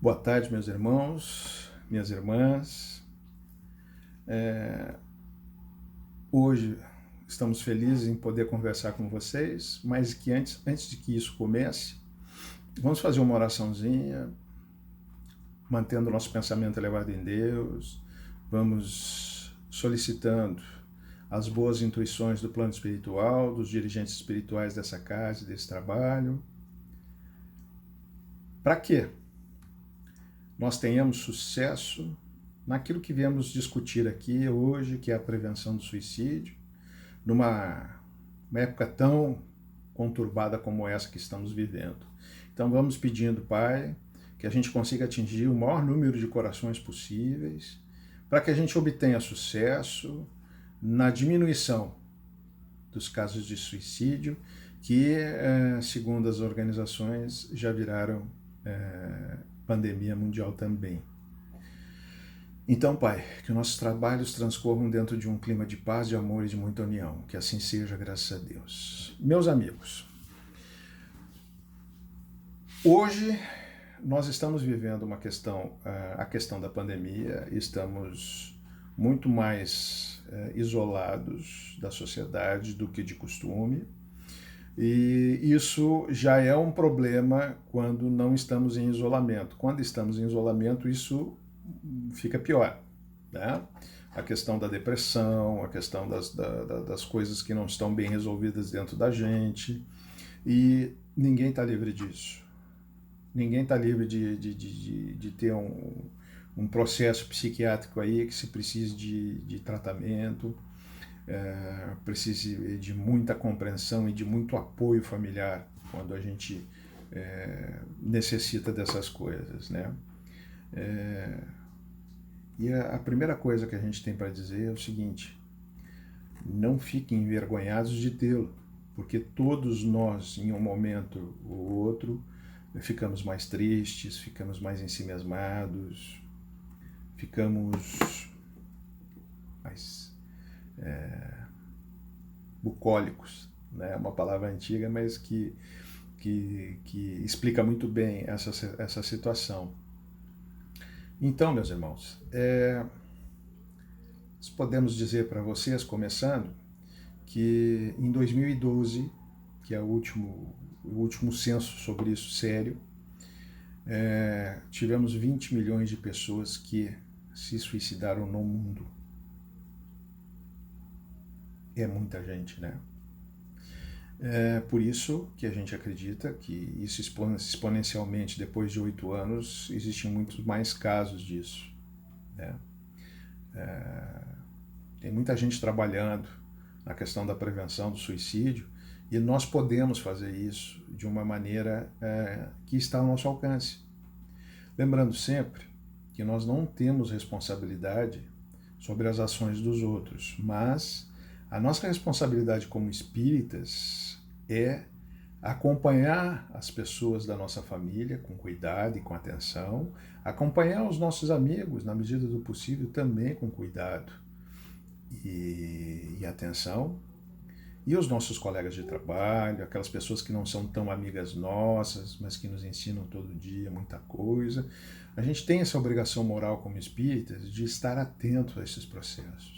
Boa tarde, meus irmãos, minhas irmãs. Hoje estamos felizes em poder conversar com vocês, mas que antes de que isso comece, vamos fazer uma oraçãozinha, mantendo o nosso pensamento elevado em Deus, vamos solicitando as boas intuições do plano espiritual, dos dirigentes espirituais dessa casa e desse trabalho. Para quê? Nós tenhamos sucesso naquilo que viemos discutir aqui hoje, que é a prevenção do suicídio, numa época tão conturbada como essa que estamos vivendo. Então vamos pedindo, Pai, que a gente consiga atingir o maior número de corações possíveis, para que a gente obtenha sucesso na diminuição dos casos de suicídio, que, segundo as organizações, já viraram pandemia mundial também. Então, Pai, que nossos trabalhos transcorram dentro de um clima de paz, de amor e de muita união. Que assim seja, graças a Deus. Meus amigos, hoje nós estamos vivendo a questão da pandemia, estamos muito mais isolados da sociedade do que de costume. E isso já é um problema quando não estamos em isolamento. Quando estamos em isolamento, isso fica pior, né? A questão da depressão, a questão das coisas que não estão bem resolvidas dentro da gente. E ninguém está livre disso. Ninguém está livre de ter um processo psiquiátrico aí que se precise de tratamento. Precise de muita compreensão e de muito apoio familiar quando a gente necessita dessas coisas, né? E a primeira coisa que a gente tem para dizer é o seguinte: não fiquem envergonhados de tê-lo, porque todos nós, em um momento ou outro, ficamos mais tristes, ficamos mais ensimesmados, ficamos mais bucólicos, né? Uma palavra antiga, mas que explica muito bem essa situação. Então, meus irmãos, nós podemos dizer para vocês, começando, que em 2012, que é o último censo sobre isso sério, tivemos 20 milhões de pessoas que se suicidaram no mundo. É muita gente, né? Por isso que a gente acredita que isso exponencialmente, depois de 8 anos, existem muitos mais casos disso, né? Tem muita gente trabalhando na questão da prevenção do suicídio e nós podemos fazer isso de uma maneira que está ao nosso alcance. Lembrando sempre que nós não temos responsabilidade sobre as ações dos outros, mas a nossa responsabilidade como espíritas é acompanhar as pessoas da nossa família com cuidado e com atenção, acompanhar os nossos amigos, na medida do possível, também com cuidado e atenção, e os nossos colegas de trabalho, aquelas pessoas que não são tão amigas nossas, mas que nos ensinam todo dia muita coisa. A gente tem essa obrigação moral como espíritas de estar atento a esses processos.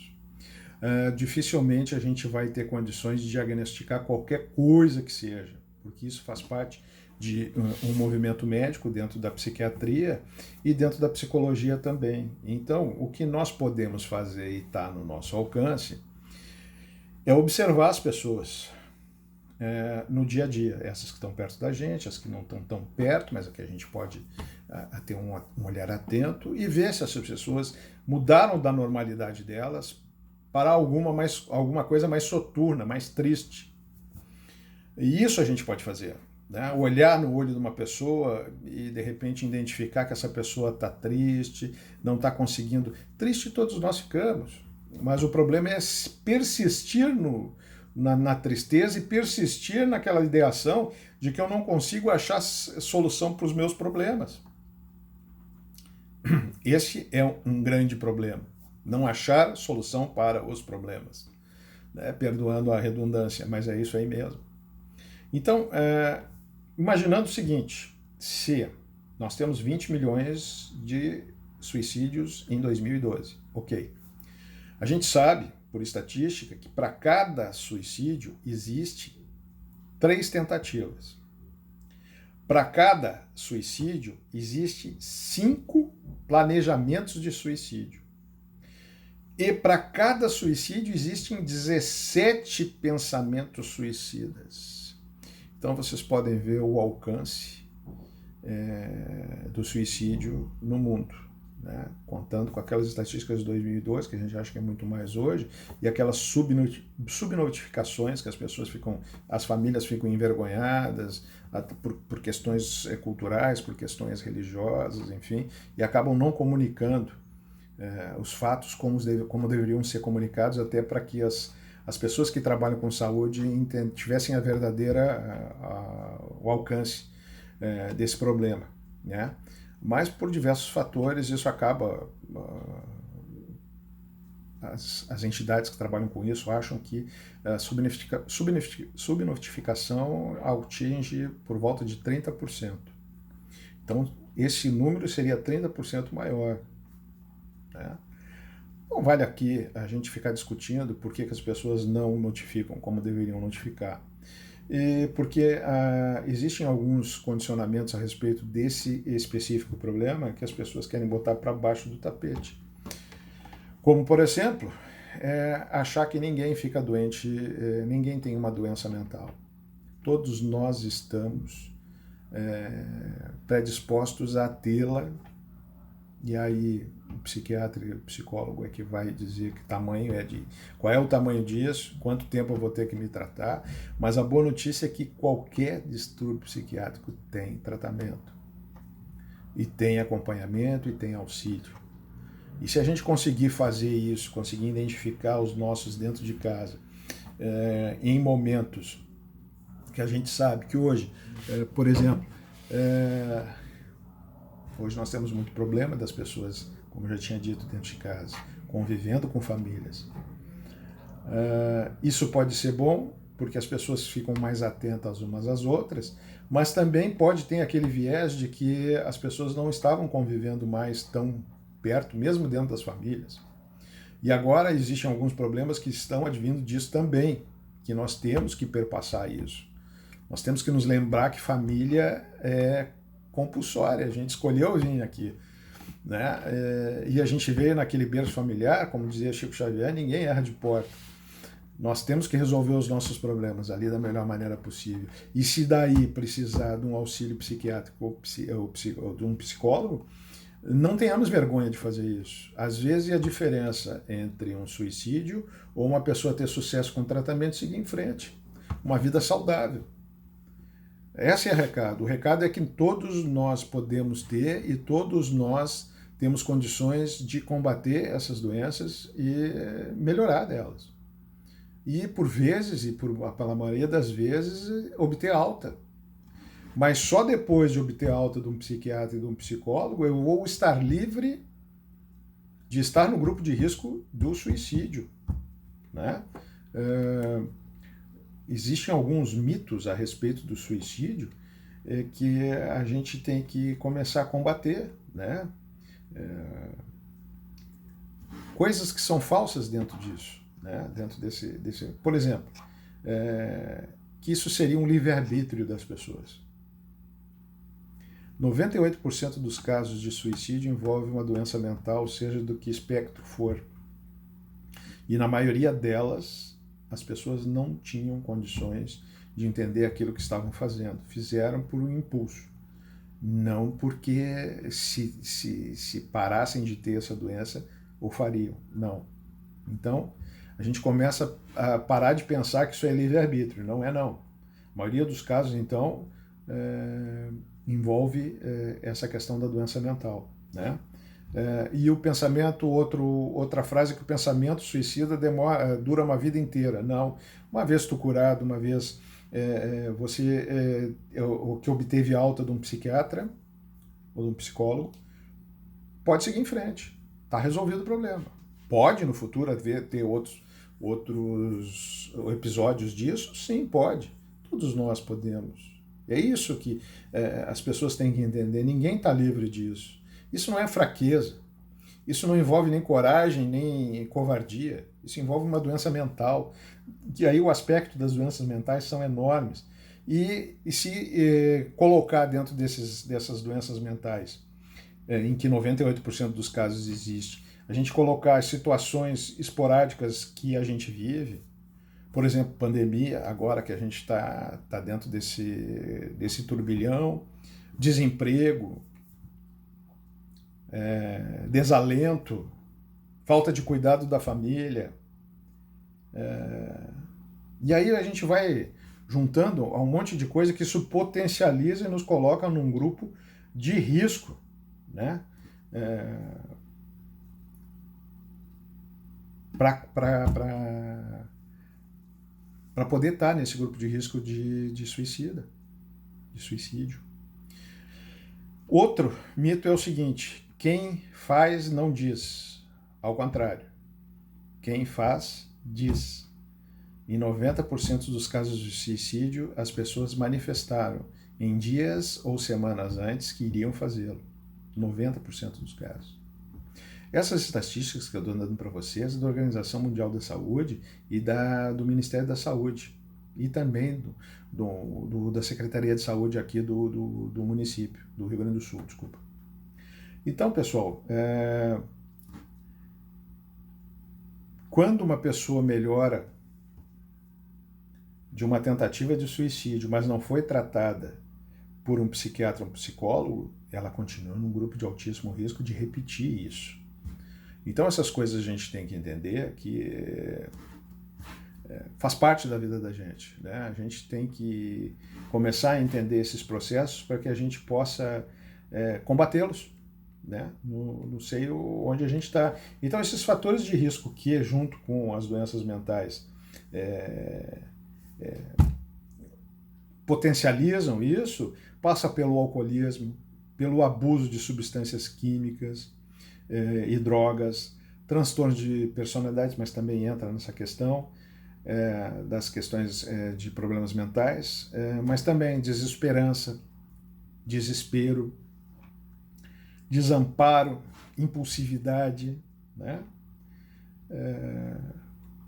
Dificilmente a gente vai ter condições de diagnosticar qualquer coisa que seja, porque isso faz parte de um movimento médico dentro da psiquiatria e dentro da psicologia também. Então, o que nós podemos fazer e está no nosso alcance é observar as pessoas no dia a dia, essas que estão perto da gente, as que não estão tão perto, mas que a gente pode ter um olhar atento e ver se essas pessoas mudaram da normalidade delas para alguma coisa mais soturna, mais triste. E isso a gente pode fazer, né? Olhar no olho de uma pessoa e de repente identificar que essa pessoa está triste, não está conseguindo. Triste todos nós ficamos, mas o problema é persistir na tristeza e persistir naquela ideação de que eu não consigo achar solução para os meus problemas. Esse é um grande problema. Não achar solução para os problemas, né? Perdoando a redundância, mas é isso aí mesmo. Então, imaginando o seguinte: se Nós temos 20 milhões de suicídios em 2012. Ok. A gente sabe, por estatística, que para cada suicídio existe 3 tentativas. Para cada suicídio existe 5 planejamentos de suicídio. E para cada suicídio existem 17 pensamentos suicidas. Então vocês podem ver o alcance do suicídio no mundo, né? Contando com aquelas estatísticas de 2012, que a gente acha que é muito mais hoje, e aquelas subnotificações que as famílias ficam envergonhadas por questões culturais, por questões religiosas, enfim, e acabam não comunicando os fatos como deveriam ser comunicados, até para que as pessoas que trabalham com saúde tivessem a verdadeira o alcance desse problema, né? Mas por diversos fatores isso acaba, as entidades que trabalham com isso acham que a subnotificação atinge por volta de 30%. Então esse número seria 30% maior, né? Não vale aqui a gente ficar discutindo por que as pessoas não notificam como deveriam notificar. Porque existem alguns condicionamentos a respeito desse específico problema que as pessoas querem botar para baixo do tapete. Como, por exemplo, achar que ninguém fica doente, ninguém tem uma doença mental. Todos nós estamos predispostos a tê-la, e aí o psiquiatra e o psicólogo é que vai dizer que tamanho qual é o tamanho disso, quanto tempo eu vou ter que me tratar, mas a boa notícia é que qualquer distúrbio psiquiátrico tem tratamento, e tem acompanhamento, e tem auxílio. E se a gente conseguir fazer isso, conseguir identificar os nossos dentro de casa, em momentos que a gente sabe que hoje, por exemplo, hoje nós temos muito problema das pessoas, como eu já tinha dito, dentro de casa, convivendo com famílias. Isso pode ser bom, porque as pessoas ficam mais atentas umas às outras, mas também pode ter aquele viés de que as pessoas não estavam convivendo mais tão perto, mesmo dentro das famílias. E agora existem alguns problemas que estão advindo disso também, que nós temos que perpassar isso. Nós temos que nos lembrar que família é compulsória, a gente escolheu vir aqui, né? E a gente veio naquele berço familiar, como dizia Chico Xavier, ninguém erra de porta. Nós temos que resolver os nossos problemas ali da melhor maneira possível. E se daí precisar de um auxílio psiquiátrico ou de um psicólogo, não tenhamos vergonha de fazer isso. Às vezes a diferença entre um suicídio ou uma pessoa ter sucesso com o tratamento e seguir em frente. Uma vida saudável. Esse é o recado. O recado é que todos nós podemos ter e todos nós temos condições de combater essas doenças e melhorar delas. E por vezes, pela maioria das vezes, obter alta. Mas só depois de obter alta de um psiquiatra e de um psicólogo eu vou estar livre de estar no grupo de risco do suicídio, né? Existem alguns mitos a respeito do suicídio que a gente tem que começar a combater, né? Coisas que são falsas dentro disso, né? Dentro desse, por exemplo, que isso seria um livre-arbítrio das pessoas. 98% dos casos de suicídio envolvem uma doença mental, seja do que espectro for. E na maioria delas, as pessoas não tinham condições de entender aquilo que estavam fazendo. Fizeram por um impulso. Não porque se parassem de ter essa doença, o fariam. Não. Então, a gente começa a parar de pensar que isso é livre-arbítrio. Não é, não. A maioria dos casos, então, envolve essa questão da doença mental, né? E o pensamento, outra frase é que o pensamento suicida dura uma vida inteira. Não. Uma vez tu curado, uma vez você que obteve alta de um psiquiatra ou de um psicólogo, pode seguir em frente. Está resolvido o problema. Pode no futuro ter outros episódios disso? Sim, pode. Todos nós podemos. É isso que as pessoas têm que entender. Ninguém está livre disso. Isso não é fraqueza. Isso não envolve nem coragem, nem covardia. Isso envolve uma doença mental. E aí o aspecto das doenças mentais são enormes. E se colocar dentro dessas doenças mentais, em que 98% dos casos existe, a gente colocar as situações esporádicas que a gente vive, por exemplo, pandemia, agora que a gente está dentro desse turbilhão, desemprego, desalento, falta de cuidado da família. E aí a gente vai juntando a um monte de coisa que isso potencializa e nos coloca num grupo de risco, né? Para poder estar nesse grupo de risco de suicídio. Outro mito é o seguinte: quem faz não diz. Ao contrário, quem faz diz. Em 90% dos casos de suicídio, as pessoas manifestaram em dias ou semanas antes que iriam fazê-lo. 90% dos casos. Essas estatísticas que eu estou dando para vocês é da Organização Mundial da Saúde e do Ministério da Saúde e também da Secretaria de Saúde aqui do município, do Rio Grande do Sul, desculpa. Então, pessoal, quando uma pessoa melhora de uma tentativa de suicídio, mas não foi tratada por um psiquiatra ou um psicólogo, ela continua num grupo de altíssimo risco de repetir isso. Então essas coisas a gente tem que entender que faz parte da vida da gente, né? A gente tem que começar a entender esses processos para que a gente possa combatê-los, né? No seio onde a gente está. Então esses fatores de risco que, junto com as doenças mentais, potencializam isso, passa pelo alcoolismo, pelo abuso de substâncias químicas, e drogas, transtornos de personalidade, mas também entra nessa questão das questões de problemas mentais, mas também desesperança, desespero, desamparo, impulsividade, né?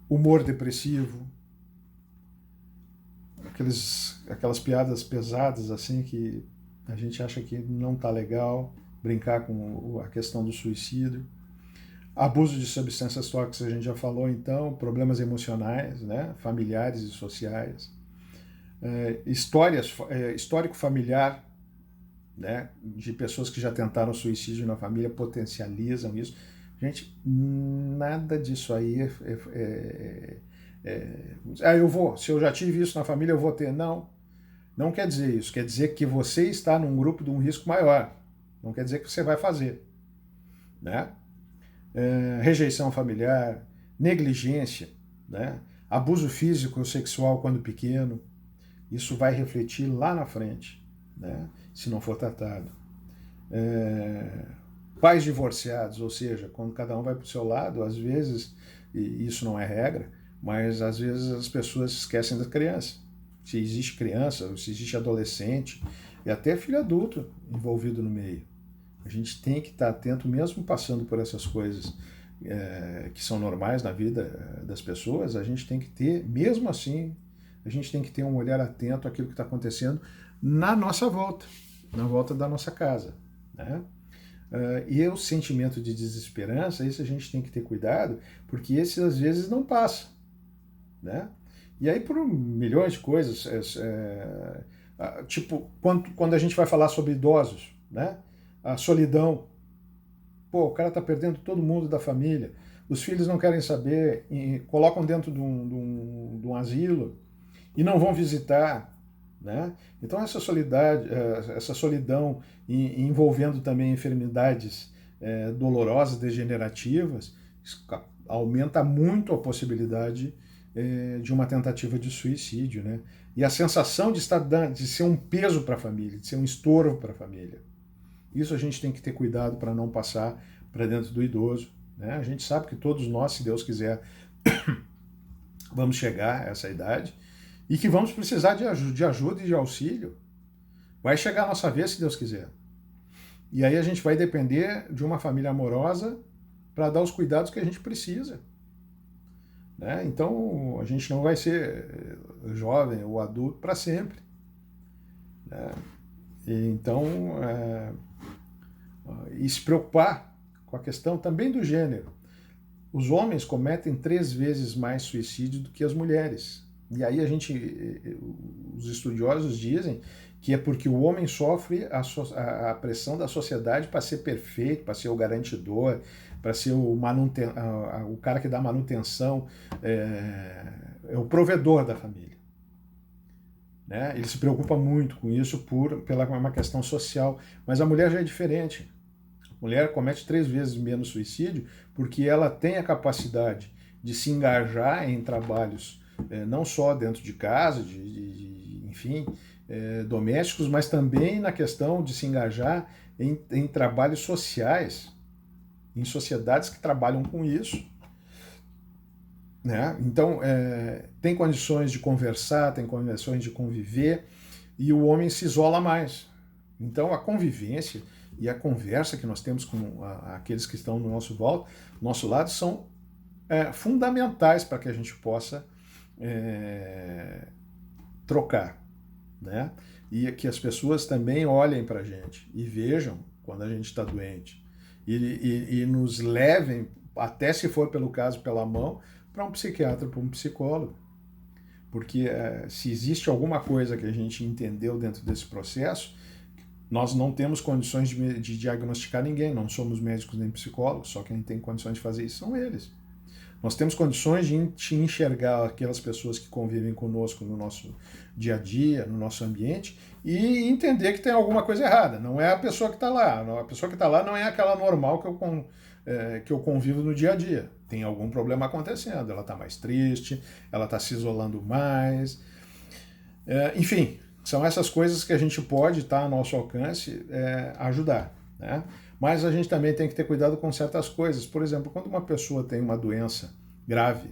Humor depressivo, aquelas piadas pesadas assim que a gente acha que não está legal, brincar com a questão do suicídio, abuso de substâncias tóxicas, a gente já falou, então, problemas emocionais, né, familiares e sociais, histórico familiar, né, de pessoas que já tentaram suicídio na família, potencializam isso. Gente, nada disso aí se eu já tive isso na família, eu vou ter. Não quer dizer isso, quer dizer que você está num grupo de um risco maior. Não quer dizer que você vai fazer, né? Rejeição familiar, negligência, né? Abuso físico ou sexual quando pequeno, isso vai refletir lá na frente, né? Se não for tratado. Pais divorciados, ou seja, quando cada um vai para o seu lado, às vezes, e isso não é regra, mas às vezes as pessoas esquecem da criança. Se existe criança, se existe adolescente, e até filho adulto envolvido no meio. A gente tem que estar atento, mesmo passando por essas coisas que são normais na vida das pessoas, a gente tem que ter, mesmo assim, a gente tem que ter um olhar atento àquilo que está acontecendo na nossa volta, na volta da nossa casa, né? E o sentimento de desesperança, isso a gente tem que ter cuidado, porque esse às vezes não passa, né? E aí por milhões de coisas, tipo, quando a gente vai falar sobre idosos, né? A solidão. Pô, o cara tá perdendo todo mundo da família, os filhos não querem saber, colocam dentro de um asilo e não vão visitar, né? Então essa solidão envolvendo também enfermidades dolorosas, degenerativas, aumenta muito a possibilidade de uma tentativa de suicídio, né? E a sensação de ser um peso para a família, de ser um estorvo para a família. Isso a gente tem que ter cuidado para não passar para dentro do idoso, né? A gente sabe que todos nós, se Deus quiser, vamos chegar a essa idade e que vamos precisar de ajuda e de auxílio, Vai chegar a nossa vez, se Deus quiser. E aí a gente vai depender de uma família amorosa para dar os cuidados que a gente precisa. Né? Então, a gente não vai ser jovem ou adulto para sempre. Né? Então, e se preocupar com a questão também do gênero. Os homens cometem 3 vezes mais suicídio do que as mulheres. E aí os estudiosos dizem que é porque o homem sofre a pressão da sociedade para ser perfeito, para ser o garantidor, para ser o cara que dá manutenção, é o provedor da família. Né? Ele se preocupa muito com isso pela uma questão social, mas a mulher já é diferente. A mulher comete 3 vezes menos suicídio porque ela tem a capacidade de se engajar em trabalhos não só dentro de casa, enfim, domésticos, mas também na questão de se engajar em trabalhos sociais, em sociedades que trabalham com isso. Né? Então, tem condições de conversar, tem condições de conviver, e o homem se isola mais. Então, a convivência e a conversa que nós temos com aqueles que estão no nosso lado são fundamentais para que a gente possa trocar. Né? E que as pessoas também olhem para a gente e vejam quando a gente está doente e nos levem, até se for pelo caso, pela mão, para um psiquiatra, para um psicólogo. Porque se existe alguma coisa que a gente entendeu dentro desse processo, nós não temos condições de diagnosticar ninguém, não somos médicos nem psicólogos, só quem tem condições de fazer isso são eles. Nós temos condições de enxergar aquelas pessoas que convivem conosco no nosso dia a dia, no nosso ambiente, e entender que tem alguma coisa errada. Não é a pessoa que está lá. A pessoa que está lá não é aquela normal que eu convivo no dia a dia. Tem algum problema acontecendo. Ela está mais triste, ela está se isolando mais. Enfim, são essas coisas que a gente pode estar ao nosso alcance ajudar. Né? Mas a gente também tem que ter cuidado com certas coisas. Por exemplo, quando uma pessoa tem uma doença grave,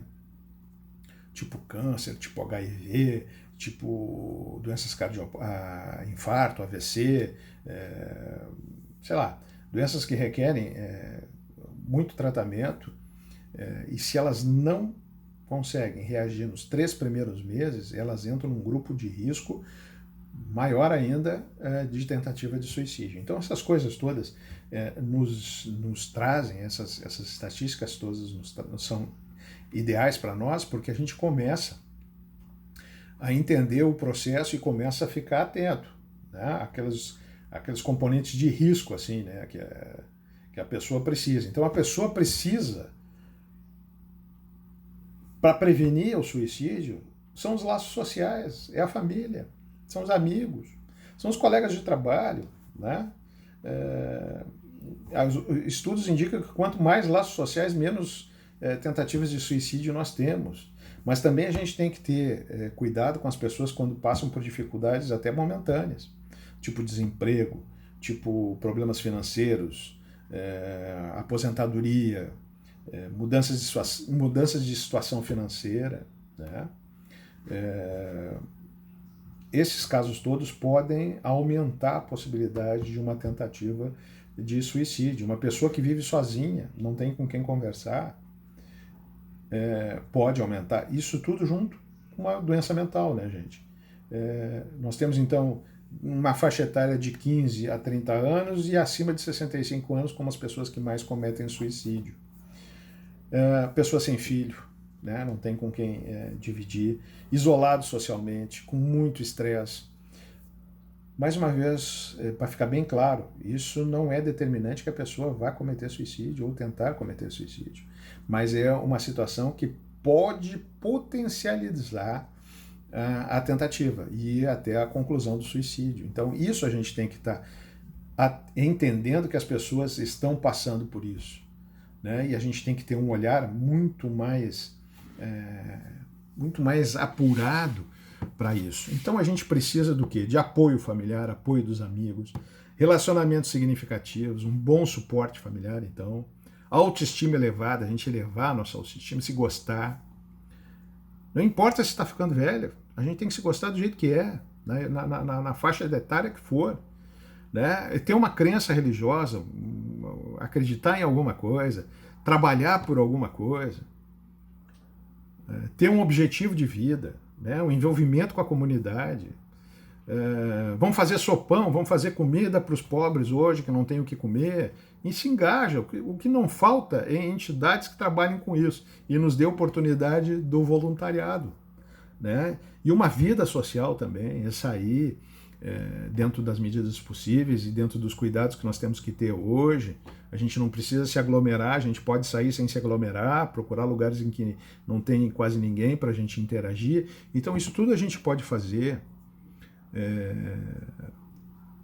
tipo câncer, tipo HIV, tipo doenças cardiovasculares, infarto, AVC, sei lá, doenças que requerem muito tratamento, e se elas não conseguem reagir nos 3 primeiros meses, elas entram num grupo de risco maior ainda de tentativa de suicídio. Então essas coisas todas nos trazem, essas estatísticas todas são ideais para nós, porque a gente começa a entender o processo e começa a ficar atento, né? Aqueles componentes de risco assim, né? que a pessoa precisa. Então a pessoa precisa, para prevenir o suicídio, são os laços sociais, é a família, são os amigos, são os colegas de trabalho. Né? Estudos indicam que quanto mais laços sociais, menos tentativas de suicídio nós temos. Mas também a gente tem que ter cuidado com as pessoas quando passam por dificuldades até momentâneas, tipo desemprego, tipo problemas financeiros, aposentadoria, mudanças de situação financeira. Né? Esses casos todos podem aumentar a possibilidade de uma tentativa de suicídio. Uma pessoa que vive sozinha, não tem com quem conversar, pode aumentar. Isso tudo junto com uma doença mental, né, gente? Nós temos, então, uma faixa etária de 15 a 30 anos e acima de 65 anos como as pessoas que mais cometem suicídio. Pessoa sem filho, né? Não tem com quem dividir, isolado socialmente, com muito estresse. Mais uma vez, para ficar bem claro, isso não é determinante que a pessoa vá cometer suicídio ou tentar cometer suicídio, mas é uma situação que pode potencializar a tentativa e até a conclusão do suicídio. Então, isso a gente tem que estar entendendo que as pessoas estão passando por isso, né? E a gente tem que ter um olhar muito mais apurado para isso. Então a gente precisa do quê? De apoio familiar, apoio dos amigos, relacionamentos significativos, um bom suporte familiar, então, autoestima elevada, a gente elevar a nossa autoestima, se gostar. Não importa se está ficando velho, a gente tem que se gostar do jeito que é. na faixa etária que for, né? Ter uma crença religiosa, acreditar em alguma coisa, trabalhar por alguma coisa, ter um objetivo de vida, né? Um envolvimento com a comunidade. Vamos fazer sopão, vamos fazer comida para os pobres hoje que não têm o que comer, e se engaja. O que não falta é entidades que trabalhem com isso e nos dê oportunidade do voluntariado, né? E uma vida social também, é sair dentro das medidas possíveis e dentro dos cuidados que nós temos que ter hoje. A gente não precisa se aglomerar, a gente pode sair sem se aglomerar, procurar lugares em que não tem quase ninguém para a gente interagir. Então isso tudo a gente pode fazer.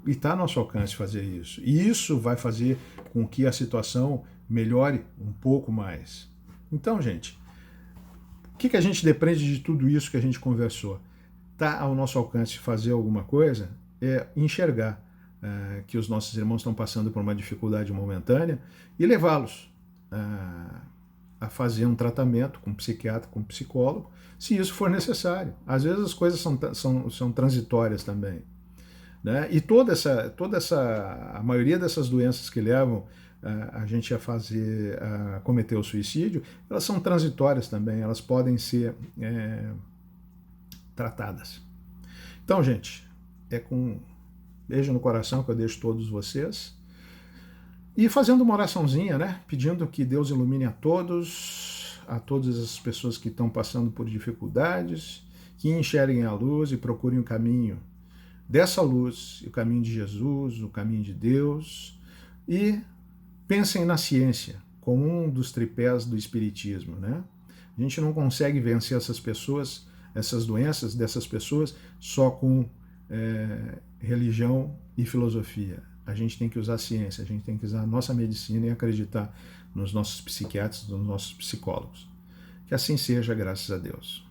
E está ao nosso alcance fazer isso. E isso vai fazer com que a situação melhore um pouco mais. Então, gente, o que a gente depende de tudo isso que a gente conversou? Está ao nosso alcance fazer alguma coisa é enxergar que os nossos irmãos estão passando por uma dificuldade momentânea e levá-los a fazer um tratamento com psiquiatra, com psicólogo, se isso for necessário. Às vezes as coisas são transitórias também, né? E a maioria dessas doenças que levam a gente a cometer o suicídio, elas são transitórias também, elas podem ser tratadas. Então, gente, é com beijo no coração que eu deixo todos vocês. E fazendo uma oraçãozinha, né? Pedindo que Deus ilumine a todas as pessoas que estão passando por dificuldades, que enxerguem a luz e procurem o caminho dessa luz, o caminho de Jesus, o caminho de Deus, e pensem na ciência como um dos tripés do espiritismo, né? A gente não consegue vencer essas doenças dessas pessoas só com religião e filosofia. A gente tem que usar a ciência, a gente tem que usar a nossa medicina e acreditar nos nossos psiquiatras, nos nossos psicólogos. Que assim seja, graças a Deus.